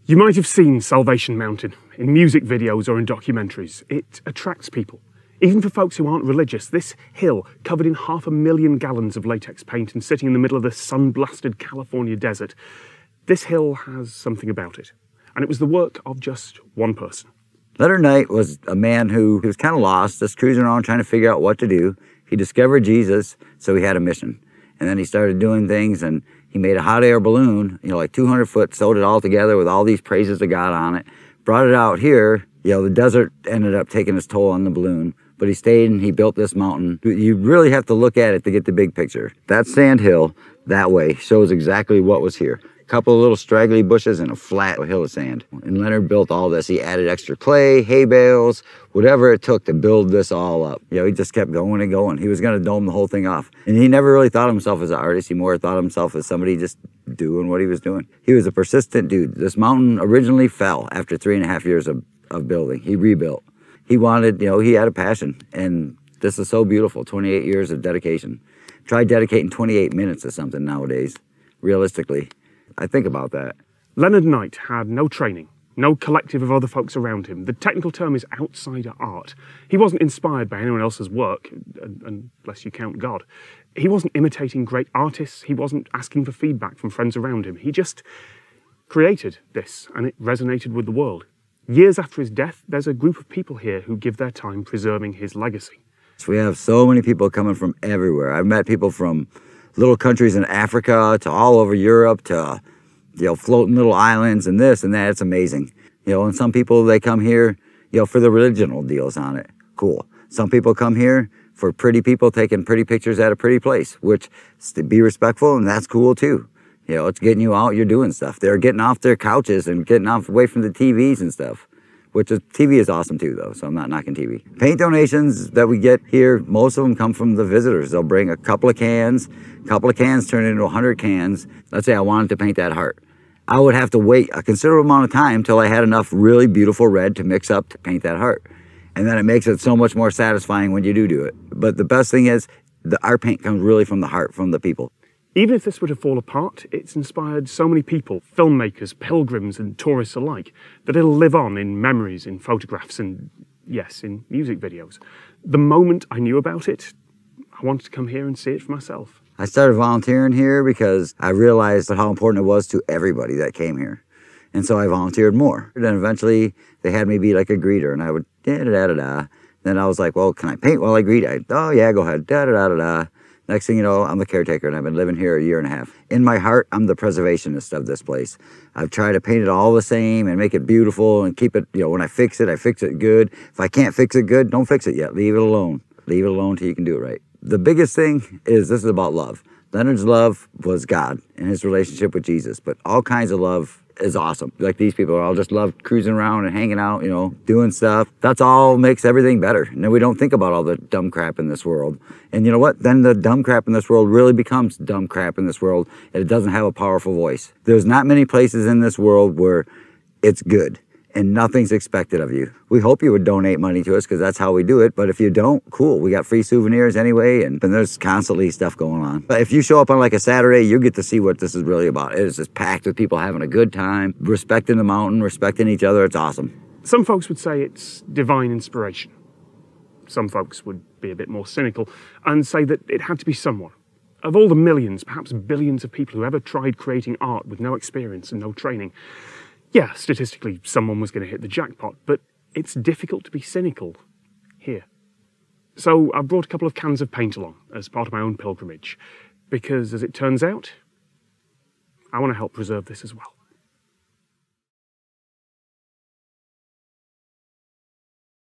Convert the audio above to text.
You might have seen Salvation Mountain in music videos or in documentaries. It attracts people. Even for folks who aren't religious, this hill, covered in 500,000 gallons of latex paint and sitting in the middle of the sun-blasted California desert, this hill has something about it. And it was the work of just one person. Leonard Knight was a man who was kind of lost, just cruising around trying to figure out what to do. He discovered Jesus, so he had a mission. And then he started doing things, and he made a hot air balloon, like 200 foot, sewed it all together with all these praises to God on it, brought it out here. The desert ended up taking its toll on the balloon, but he stayed and he built this mountain. You really have to look at it to get the big picture. That sand hill, that way, shows exactly what was here. A couple of little straggly bushes and a flat hill of sand. And Leonard built all this. He added extra clay, hay bales, whatever it took to build this all up. He just kept going and going. He was going to dome the whole thing off. And he never really thought of himself as an artist. He more thought of himself as somebody just doing what he was doing. He was a persistent dude. This mountain originally fell after 3.5 years of building. He rebuilt. He wanted, he had a passion. And this is so beautiful, 28 years of dedication. Try dedicating 28 minutes to something nowadays, realistically. I think about that. Leonard Knight had no training, no collective of other folks around him. The technical term is outsider art. He wasn't inspired by anyone else's work, unless you count God. He wasn't imitating great artists. He wasn't asking for feedback from friends around him. He just created this, and it resonated with the world. Years after his death, there's a group of people here who give their time preserving his legacy. So we have so many people coming from everywhere. I've met people from little countries in Africa to all over Europe to, floating little islands and this and that. It's amazing. And some people, they come here, for the religional deals on it. Cool. Some people come here for pretty people taking pretty pictures at a pretty place, which is to be respectful, and that's cool too. It's getting you out, you're doing stuff. They're getting off their couches and getting off away from the TVs and stuff, which TV is awesome too, though, so I'm not knocking TV. Paint donations that we get here, most of them come from the visitors. They'll bring a couple of cans turn into 100 cans. Let's say I wanted to paint that heart. I would have to wait a considerable amount of time till I had enough really beautiful red to mix up to paint that heart. And then it makes it so much more satisfying when you do it. But the best thing is, the art paint comes really from the heart, from the people. Even if this were to fall apart, it's inspired so many people, filmmakers, pilgrims and tourists alike, that it'll live on in memories, in photographs and, yes, in music videos. The moment I knew about it, I wanted to come here and see it for myself. I started volunteering here because I realized how important it was to everybody that came here. And so I volunteered more. And then eventually they had me be like a greeter, and I would da-da-da-da-da. Then I was like, well, can I paint while I greet? Oh yeah, go ahead, da-da-da-da-da. Next thing you know, I'm the caretaker, and I've been living here 1.5 years. In my heart, I'm the preservationist of this place. I've tried to paint it all the same and make it beautiful and keep it, when I fix it good. If I can't fix it good, don't fix it yet. Leave it alone. Leave it alone till you can do it right. The biggest thing is this is about love. Leonard's love was God and his relationship with Jesus, but all kinds of love is awesome. Like these people all just love cruising around and hanging out, doing stuff. That's all makes everything better. And then we don't think about all the dumb crap in this world. And you know what? Then the dumb crap in this world really becomes dumb crap in this world, and it doesn't have a powerful voice. There's not many places in this world where it's good and nothing's expected of you. We hope you would donate money to us because that's how we do it. But if you don't, cool. We got free souvenirs anyway, and there's constantly stuff going on. But if you show up on like a Saturday, you get to see what this is really about. It is just packed with people having a good time, respecting the mountain, respecting each other. It's awesome. Some folks would say it's divine inspiration. Some folks would be a bit more cynical and say that it had to be someone. Of all the millions, perhaps billions of people who ever tried creating art with no experience and no training, yeah, statistically, someone was going to hit the jackpot, but it's difficult to be cynical here. So I brought a couple of cans of paint along as part of my own pilgrimage, because as it turns out, I want to help preserve this as well.